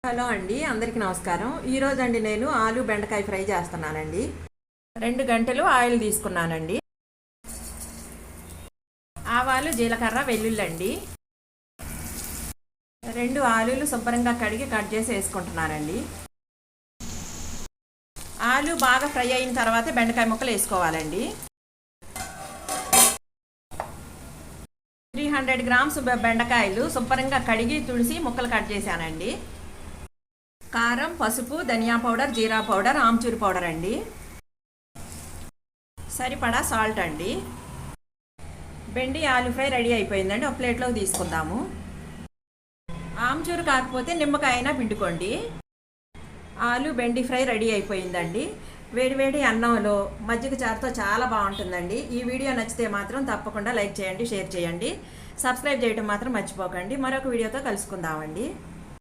Hello అండి, అందరికీ నమస్కారం. ఈరోజు అండి నేను ఆలు బెండకాయ ఫ్రై చేస్తున్నానండి. 2 గంటలు ఆయిల్ తీసుకున్నానండి. ఆవాలు, జీలకర్ర, వెల్లుల్లి 2 ఆలులు శుభ్రంగా కడిగి కట్ చేసి వేసుకుంటున్నానండి. ఆలు బాగా ఫ్రై అయిన తర్వాత బెండకాయ ముక్కలు వేసుకోవాలండి. 300 గ్రామ్స్ బెండకాయలు శుభ్రంగా కడిగి తుడిసి ముక్కలు కట్ చేశానండి. కారం, పసుపు, ధనియా పౌడర్, జీరా పౌడర్, ఆమ్చూర్ పౌడర్ అండి. సరిపడా సాల్ట్ అండి. బెండి ఆలు ఫ్రై రెడీ అయిపోయిందండి. ఒక ప్లేట్లోకి తీసుకుందాము. ఆమ్చూర్ కాకపోతే నిమ్మకాయ అయినా పిండుకోండి. ఆలు బెండి ఫ్రై రెడీ అయిపోయిందండి. వేడివేడి అన్నంలో మజ్జిగ చారుతో చాలా బాగుంటుందండి. ఈ వీడియో నచ్చితే మాత్రం తప్పకుండా లైక్ చేయండి, షేర్ చేయండి, సబ్స్క్రైబ్ చేయడం మాత్రం మర్చిపోకండి. మరొక వీడియోతో కలుసుకుందామండి.